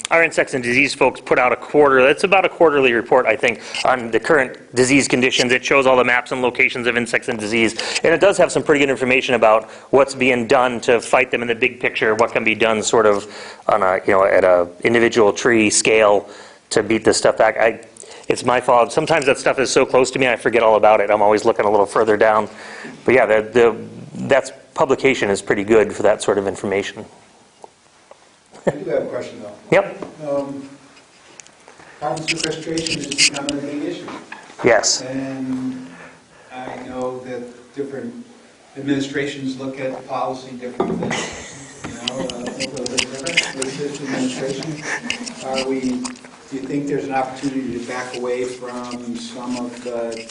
our insects and disease folks put out it's about a quarterly report, I think, on the current disease conditions. It shows all the maps and locations of insects and disease, and it does have some pretty good information about what's being done to fight them in the big picture, what can be done sort of on at a individual tree scale to beat this stuff back. It's my fault. Sometimes that stuff is so close to me I forget all about it. I'm always looking a little further down. But yeah, that publication is pretty good for that sort of information. I do have a question, though. Yep. Carbon sequestration is becoming a big issue. Yes. And I know that different administrations look at policy differently. A little bit different with this administration. Do you think there's an opportunity to back away from some of the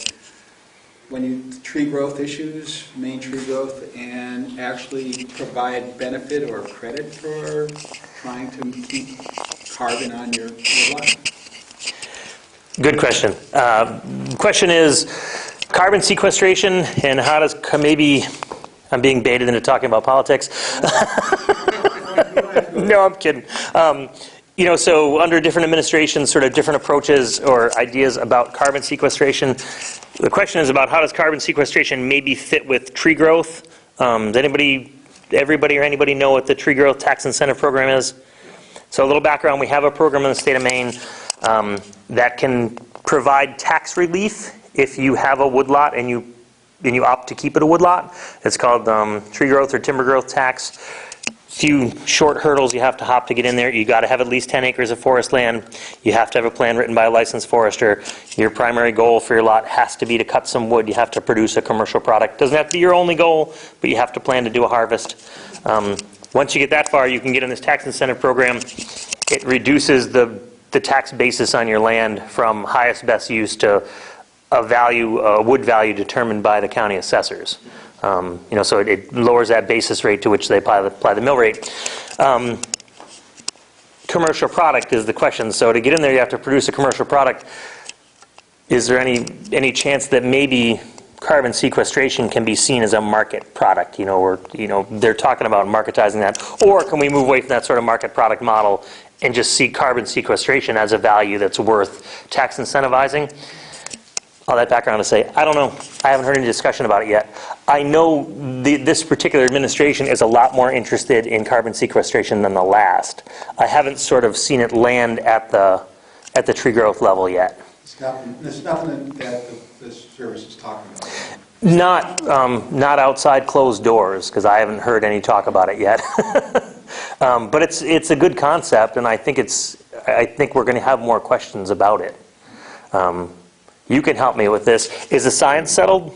tree growth issues, Maine tree growth, and actually provide benefit or credit for trying to keep carbon on your lot? Good question. Question is carbon sequestration and how does maybe I'm being baited into talking about politics. No, I'm kidding. So under different administrations, sort of different approaches or ideas about carbon sequestration. The question is about how does carbon sequestration maybe fit with tree growth? Does everybody or anybody know what the tree growth tax incentive program is? So a little background, we have a program in the state of Maine that can provide tax relief if you have a woodlot and you opt to keep it a woodlot. It's called tree growth or timber growth tax. Few short hurdles you have to hop to get in there. You got to have at least 10 acres of forest land. You have to have a plan written by a licensed forester. Your primary goal for your lot has to be to cut some wood. You have to produce a commercial product. Doesn't have to be your only goal, but you have to plan to do a harvest. Once you get that far, you can get in this tax incentive program. It reduces the tax basis on your land from highest best use to a wood value determined by the county assessors. So it lowers that basis rate to which they apply the mill rate. commercial product is the question. So to get in there, you have to produce a commercial product. Is there any chance that maybe carbon sequestration can be seen as a market product, or they're talking about marketizing that, or can we move away from that sort of market product model and just see carbon sequestration as a value that's worth tax incentivizing? All that background to say, I don't know. I haven't heard any discussion about it yet. I know this particular administration is a lot more interested in carbon sequestration than the last. I haven't sort of seen it land at the tree growth level yet. There's nothing that the service is talking about. Not outside closed doors, because I haven't heard any talk about it yet. But it's a good concept, and I think we're going to have more questions about it. You can help me with this. Is the science settled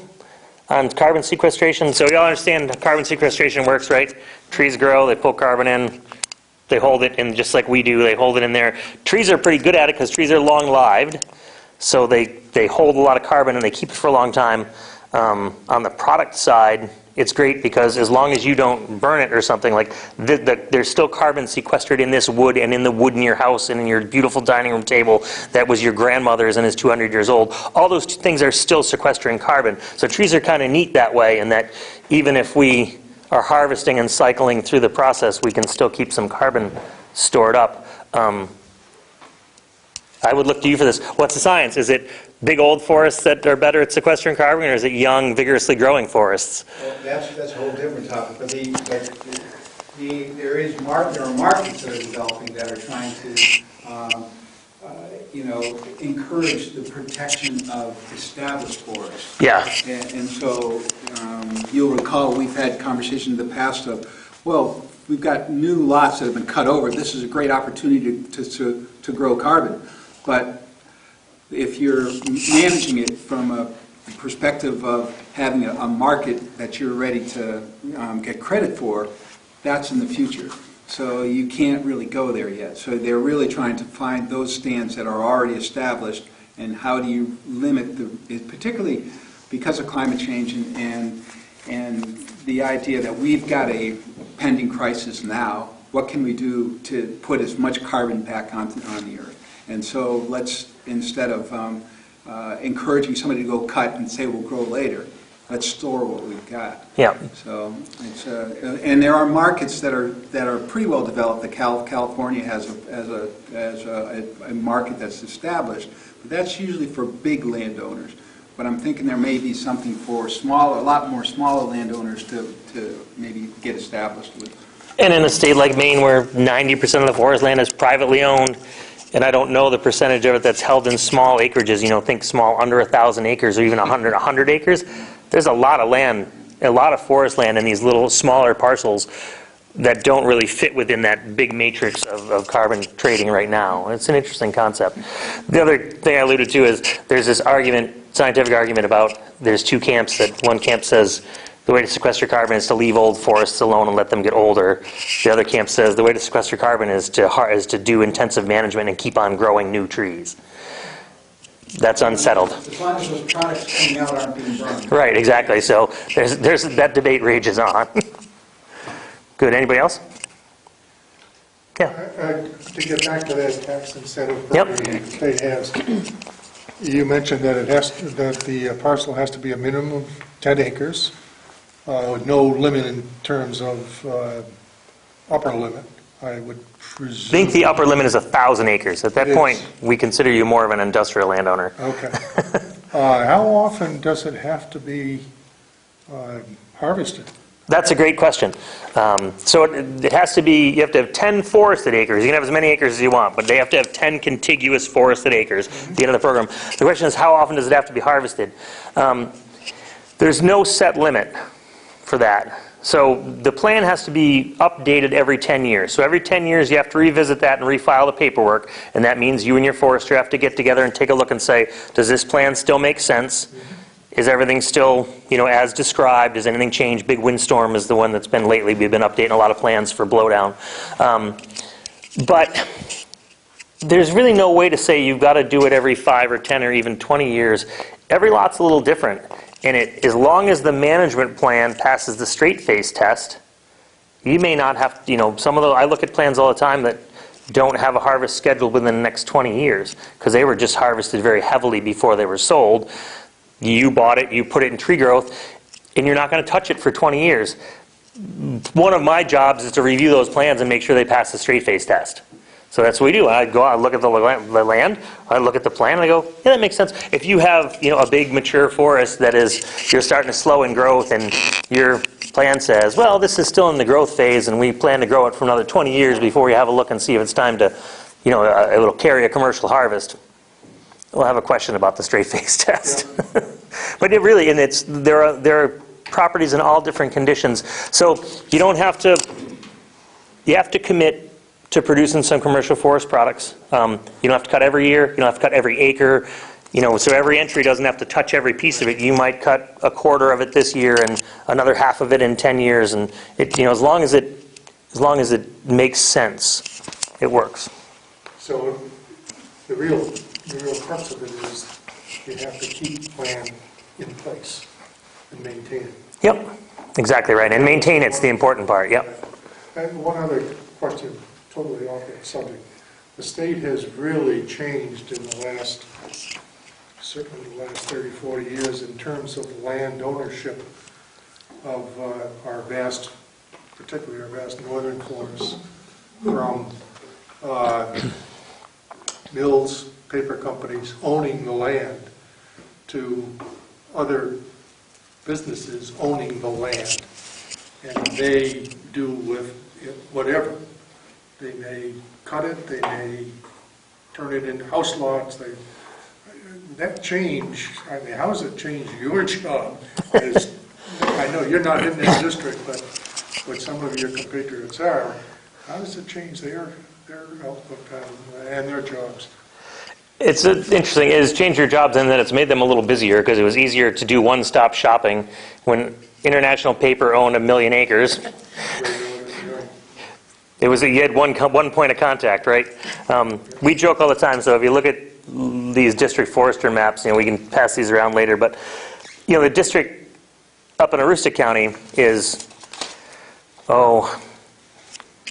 on carbon sequestration? So you all understand how carbon sequestration works, right? Trees grow, they pull carbon in, they hold it, and just like we do, they hold it in there. Trees are pretty good at it because trees are long-lived, so they hold a lot of carbon and they keep it for a long time. On the product side, it's great because as long as you don't burn it or something, like there's still carbon sequestered in this wood and in the wood in your house and in your beautiful dining room table that was your grandmother's and is 200 years old. All those things are still sequestering carbon. So trees are kind of neat that way, in that even if we are harvesting and cycling through the process, we can still keep some carbon stored up. I would look to you for this. What's the science? Is it big old forests that are better at sequestering carbon, or is it young, vigorously growing forests? Well, that's a whole different topic. But there are markets that are developing that are trying to, encourage the protection of established forests. Yeah. And so you'll recall we've had conversations in the past of, well, we've got new lots that have been cut over. This is a great opportunity to grow carbon. But if you're managing it from a perspective of having a market that you're ready to get credit for, that's in the future. So you can't really go there yet. So they're really trying to find those stands that are already established, and how do you limit particularly because of climate change and the idea that we've got a pending crisis now. What can we do to put as much carbon back on the earth? And so let's, instead of encouraging somebody to go cut and say we'll grow later, let's store what we've got. Yeah. So it's and there are markets that are pretty well developed. California has a market that's established, but that's usually for big landowners. But I'm thinking there may be something for a lot more smaller landowners to maybe get established with. And in a state like Maine, where 90% of the forest land is privately owned, and I don't know the percentage of it that's held in small acreages, think small, under 1,000 acres or even 100 acres. There's a lot of land, a lot of forest land in these little smaller parcels that don't really fit within that big matrix of carbon trading right now. It's an interesting concept. The other thing I alluded to is there's this scientific argument about there's two camps. That one camp says the way to sequester carbon is to leave old forests alone and let them get older. The other camp says the way to sequester carbon is to do intensive management and keep on growing new trees. That's unsettled. As long as those products coming out aren't being burned. Right, exactly. So there's that debate rages on. Good. Anybody else? Yeah. To get back to that tax incentive Yep. program the state has, you mentioned that the parcel has to be a minimum of 10 acres. No limit in terms of upper limit, I would presume. I think the upper limit is 1,000 acres. At that point, we consider you more of an industrial landowner. Okay. How often does it have to be harvested? That's a great question. So it has to be, you have to have 10 forested acres. You can have as many acres as you want, but they have to have 10 contiguous forested acres at the end of the program. The question is, how often does it have to be harvested? There's no set limit for that. So the plan has to be updated every 10 years. So every 10 years you have to revisit that and refile the paperwork, and that means you and your forester have to get together and take a look and say, does this plan still make sense? Is everything still, as described? Has anything changed? Big windstorm is the one that's been lately. We've been updating a lot of plans for blowdown. But there's really no way to say you've got to do it every 5 or 10 or even 20 years. Every lot's a little different. And as long as the management plan passes the straight face test, you may not have, I look at plans all the time that don't have a harvest scheduled within the next 20 years because they were just harvested very heavily before they were sold. You bought it, you put it in tree growth, and you're not going to touch it for 20 years. One of my jobs is to review those plans and make sure they pass the straight face test. So that's what we do. I go out, I look at the land, I look at the plan, and I go, yeah, that makes sense. If you have, a big mature forest that is, you're starting to slow in growth, and your plan says, well, this is still in the growth phase, and we plan to grow it for another 20 years before we have a look and see if it's time to, it'll carry a commercial harvest. We'll have a question about the straight face test. Yeah. But it really, and there are properties in all different conditions. So you don't have to, you have to commit to producing some commercial forest products. You don't have to cut every year, you don't have to cut every acre, so every entry doesn't have to touch every piece of it. You might cut a quarter of it this year and another half of it in 10 years, and it, as long as it makes sense, it works. So the real crux of it is you have to keep the plan in place and maintain it. Yep, exactly right, and maintain it's the important part, yep. And one other question, totally off that subject. The state has really changed in the last, certainly the last 30, 40 years in terms of land ownership of our vast, particularly our vast northern forests, from mills, paper companies owning the land to other businesses owning the land. And they do with it whatever. They may cut it, they may turn it into house lots. That change, I mean, how does it change your job? I know you're not in this district, but what some of your compatriots are, how does it change their outlook and their jobs? It's interesting. It's changed your jobs in that it's made them a little busier because it was easier to do one-stop shopping when International Paper owned 1 million acres. It was you had one point of contact, right? We joke all the time. So if you look at these district forester maps, we can pass these around later. But the district up in Aroostook County is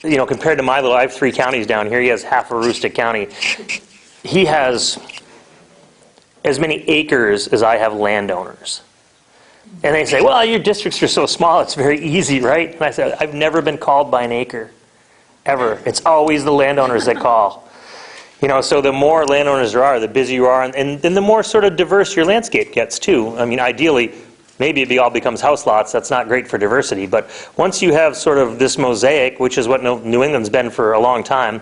compared to my little, I have 3 counties down here. He has half of Aroostook County. He has as many acres as I have landowners. And they say, well, your districts are so small, it's very easy, right? And I said, I've never been called by an acre, ever. It's always the landowners that call. So the more landowners there are, the busier you are, and the more sort of diverse your landscape gets, too. I mean, ideally, maybe if it all becomes house lots, that's not great for diversity. But once you have sort of this mosaic, which is what New England's been for a long time,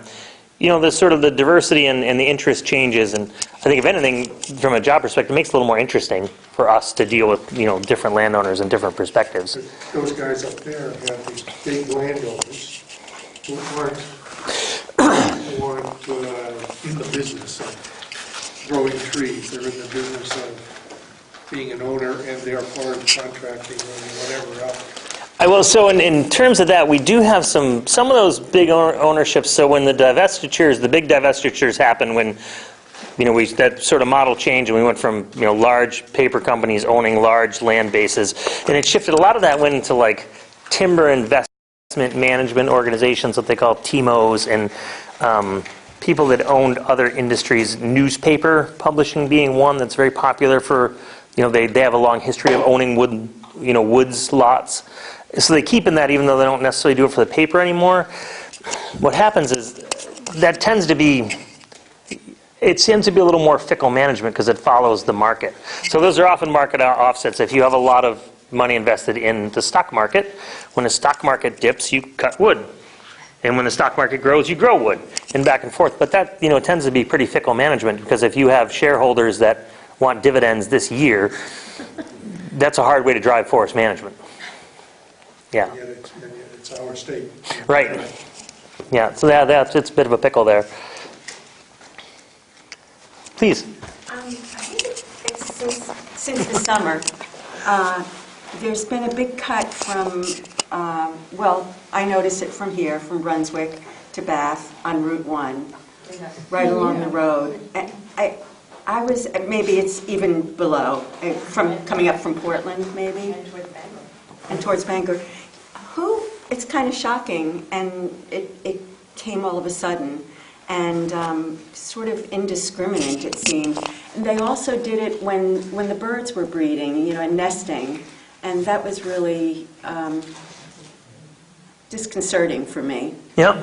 the sort of the diversity and the interest changes, and I think if anything, from a job perspective, it makes it a little more interesting for us to deal with different landowners and different perspectives. Those guys up there have these big landowners who aren't in the business of growing trees. They're in the business of being an owner, and they're part of contracting or whatever else. So in terms of that, we do have some of those big ownerships. So when the big divestitures happen, when that sort of model changed, and we went from large paper companies owning large land bases, and it shifted. A lot of that went into like timber investment management organizations, what they call TIMOs, and people that owned other industries. Newspaper publishing being one that's very popular for they have a long history of owning woods lots. So they keep in that even though they don't necessarily do it for the paper anymore. What happens is that tends to be a little more fickle management because it follows the market. So those are often market offsets. If you have a lot of money invested in the stock market, when the stock market dips, you cut wood. And when the stock market grows, you grow wood, and back and forth. But that tends to be pretty fickle management because if you have shareholders that want dividends this year, that's a hard way to drive forest management. Yeah. And yet it's our state. Right. Yeah. So it's a bit of a pickle there. Please. I think it's since the summer, there's been a big cut from, I notice it from here, from Brunswick to Bath on Route 1, right along the road. And I was, maybe it's even below, coming up from Portland, maybe? And towards Bangor. It's kind of shocking, and it came all of a sudden. and sort of indiscriminate, it seemed. And they also did it when the birds were breeding, you know, and nesting, and that was really disconcerting for me. Yep.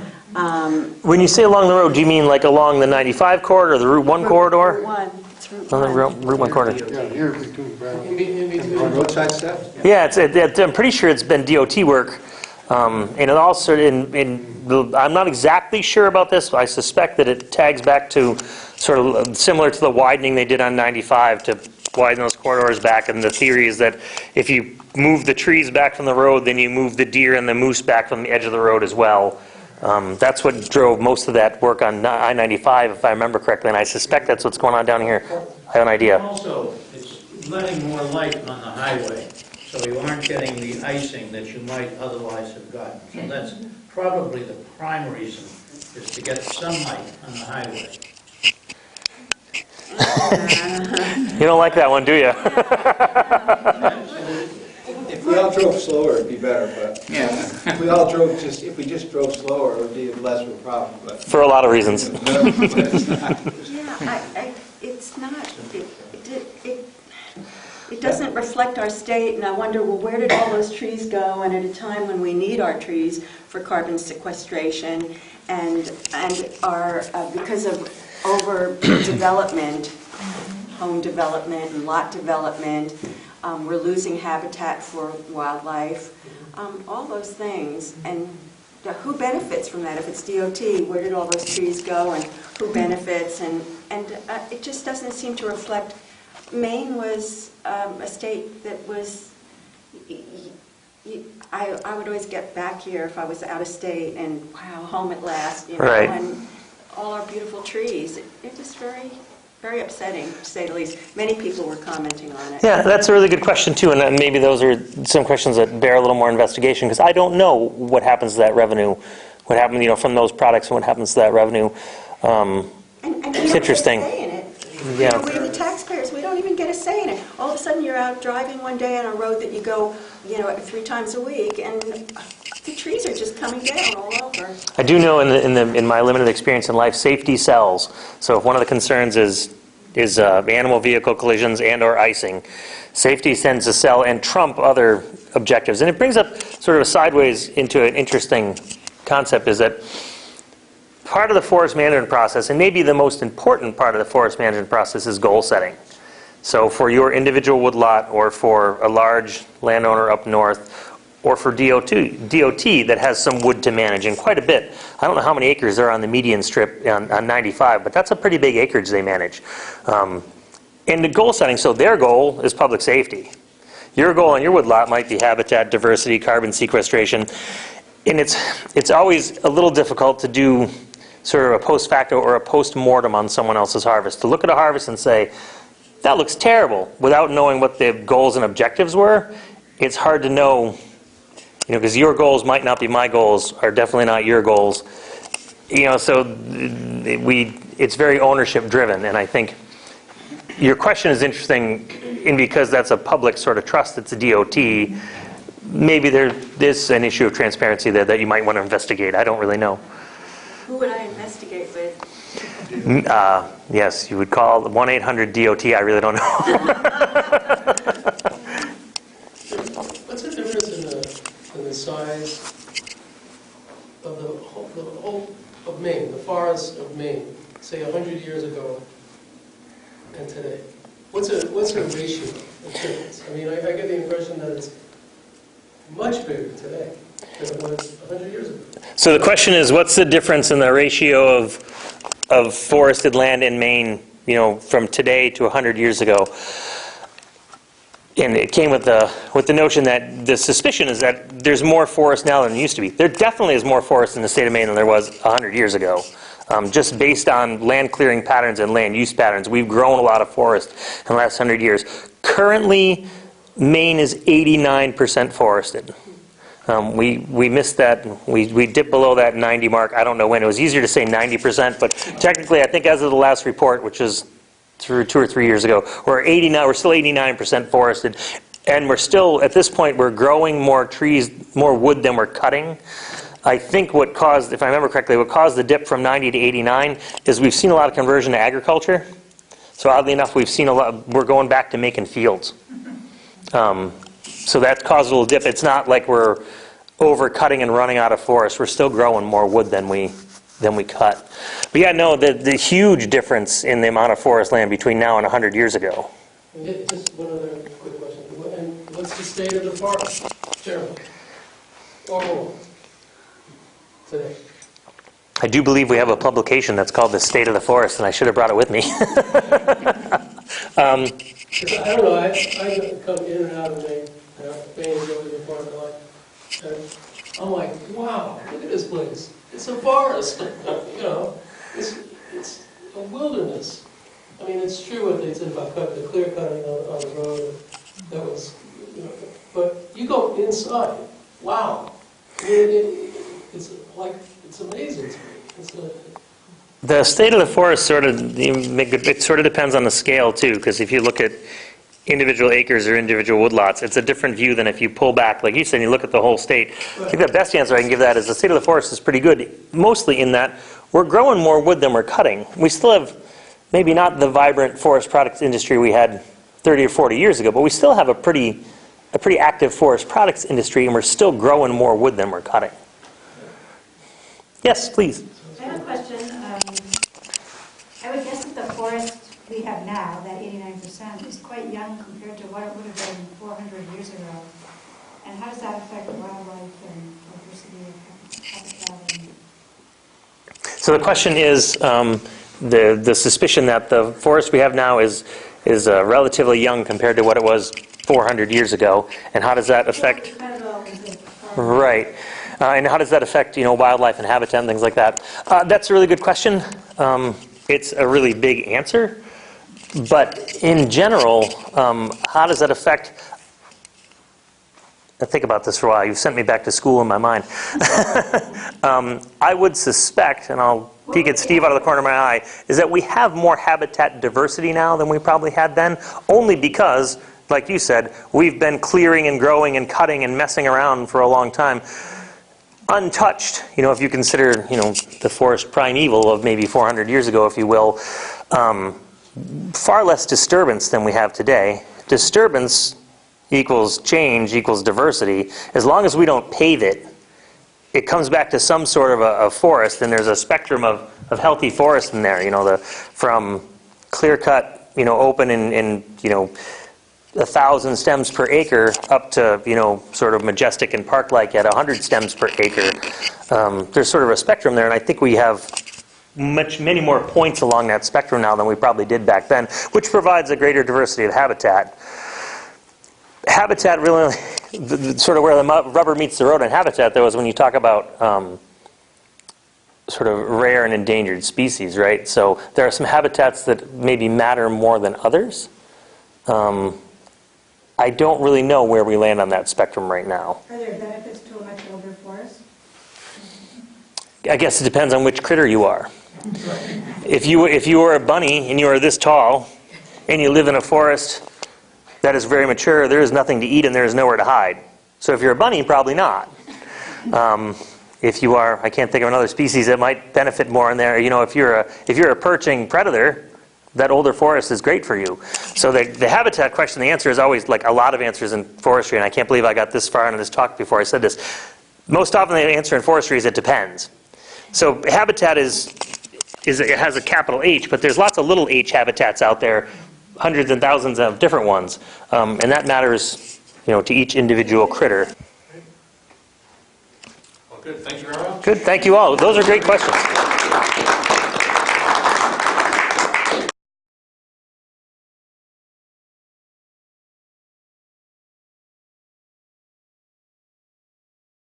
When you say along the road, do you mean like along the 95 corridor or the Route 1 corridor? Route 1. It's Route On the 1. Route 1 corridor. Yeah, here between Brown. On roadside stuff? Yeah, I'm pretty sure it's been DOT work. And it also, I'm not exactly sure about this, but I suspect that it tags back to sort of similar to the widening they did on 95 to widen those corridors back. And the theory is that if you move the trees back from the road, then you move the deer and the moose back from the edge of the road as well. That's what drove most of that work on I-95, if I remember correctly, and I suspect that's what's going on down here. I have an idea. Also, it's letting more light on the highway, so you aren't getting the icing that you might otherwise have gotten. So that's probably the prime reason, is to get sunlight on the highway. You don't like that one, do you? If we all drove slower, it'd be better, but if we all drove if we just drove slower, it would be less of a problem, but. For a lot of reasons. Yeah, it's not, it doesn't reflect our state, and I wonder, well, where did all those trees go? And at a time when we need our trees for carbon sequestration, and our, because of overdevelopment, home development and lot development, we're losing habitat for wildlife, all those things. And who benefits from that? If it's DOT, where did all those trees go, and who benefits? And it just doesn't seem to reflect. Maine was a state that was, I would always get back here if I was out of state, and wow, home at last, you know, Right. and all our beautiful trees. It was very, very upsetting, to say the least. Many people were commenting on it. Yeah, that's a really good question too, and maybe those are some questions that bear a little more investigation, because I don't know what happens to that revenue, what happened, you know, from those products, and what happens to that revenue. And It's interesting. Say in it. Yeah. You know, we, the taxpayers, we don't even get a say in it. All of a sudden, you're out driving one day on a road that you go, you know, 3 times a week, and the trees are just coming down all over. I do know in my limited experience in life, safety sells. So if one of the concerns is animal vehicle collisions and or icing, safety tends to sell and trump other objectives. And it brings up sort of a sideways into an interesting concept, is that part of the forest management process, and maybe the most important part of the forest management process, is goal setting. So for your individual woodlot, or for a large landowner up north, or for DOT that has some wood to manage, and quite a bit. I don't know how many acres are on the median strip on 95, but that's a pretty big acreage they manage. And the goal setting, so their goal is public safety. Your goal on your woodlot might be habitat diversity, carbon sequestration, and it's always a little difficult to do sort of a post facto or a post mortem on someone else's harvest. To look at a harvest and say, that looks terrible, without knowing what the goals and objectives were, it's hard to know, you know, because your goals might not be my goals, are definitely not your goals. You know, so it's very ownership driven, and I think your question is interesting, because that's a public sort of trust, it's a DOT. Maybe there's an issue of transparency there that you might want to investigate. I don't really know. Who would I investigate with? Yes, you would call 1-800-DOT. I really don't know. What's the difference in the size of the whole of Maine, the forests of Maine, say 100 years ago and today? What's a ratio of difference? I mean, I get the impression that it's much bigger today than it was 100 years ago. So the question is, what's the difference in the ratio of forested land in Maine, you know, from today to 100 years ago? And it came with the notion that the suspicion is that there's more forest now than there used to be. There definitely is more forest in the state of Maine than there was 100 years ago. Just based on land clearing patterns and land use patterns, we've grown a lot of forest in the last 100 years. Currently, Maine is 89% forested. We missed that. We dipped below that 90 mark. I don't know when. It was easier to say 90%, but technically, I think as of the last report, which is 2 or 3 years ago, we're still 89% forested, and we're still, at this point, we're growing more trees, more wood than we're cutting. I think what caused, if I remember correctly, what caused the dip from 90 to 89 is we've seen a lot of conversion to agriculture. So oddly enough, we've seen a lot, we're going back to making fields. So that caused a little dip. It's not like we're over-cutting and running out of forest. We're still growing more wood than we cut. But yeah, no, the huge difference in the amount of forest land between now and 100 years ago. Just one other quick question. And what's the state of the forest, generally? Oh, today. I do believe we have a publication that's called The State of the Forest, and I should have brought it with me. I don't know, I come in and out of Maine, Maine is over the part of my life, and I'm like, wow, look at this place. It's a forest, you know, it's a wilderness. I mean, it's true what they said about the clear cutting on the road, that was, you know, but you go inside, wow. It's like, it's amazing to me. The state of the forest sort of, it sort of depends on the scale too, because if you look at individual acres or individual woodlots, it's a different view than if you pull back, like you said, and you look at the whole state. I think the best answer I can give that is the state of the forest is pretty good, mostly in that we're growing more wood than we're cutting. We still have maybe not the vibrant forest products industry we had 30 or 40 years ago, but we still have a pretty active forest products industry, and we're still growing more wood than we're cutting. Yes, please. I have a question. I would guess that the forest we have now, that 89%, is quite young compared to what it would have been 400 years ago. And how does that affect wildlife and diversity of habitat? So the question is, the suspicion that the forest we have now is relatively young compared to what it was 400 years ago, and how does that affect? Right. And how does that affect, wildlife and habitat and things like that? That's a really good question. It's a really big answer. But in general, how does that affect? I think about this for a while. You've sent me back to school in my mind. I would suspect, and I'll peek at Steve out of the corner of my eye, is that we have more habitat diversity now than we probably had then, only because, like you said, we've been clearing and growing and cutting and messing around for a long time. Untouched, if you consider, the forest primeval of maybe 400 years ago, if you will, far less disturbance than we have today. Disturbance equals change equals diversity. As long as we don't pave it, it comes back to some sort of a forest, and there's a spectrum of healthy forest in there. From clear cut, open and 1,000 stems per acre up to, sort of majestic and park-like at 100 stems per acre. There's sort of a spectrum there, and I think we have many more points along that spectrum now than we probably did back then, which provides a greater diversity of habitat. Habitat really, sort of where the rubber meets the road in habitat, though, is when you talk about sort of rare and endangered species, right? So there are some habitats that maybe matter more than others. I don't really know where we land on that spectrum right now. Are there benefits to a much older forest? I guess it depends on which critter you are. If you are a bunny and you are this tall and you live in a forest that is very mature, there is nothing to eat and there is nowhere to hide. So if you're a bunny, probably not. If you are, I can't think of another species that might benefit more in there. If you're a perching predator, that older forest is great for you. So the habitat question, the answer is always like a lot of answers in forestry, and I can't believe I got this far into this talk before I said this. Most often the answer in forestry is it depends. So habitat it has a capital H, but there's lots of little h habitats out there, hundreds and thousands of different ones, and that matters, to each individual critter. Well, good. Thank you very much. Good. Thank you all. Those are great questions.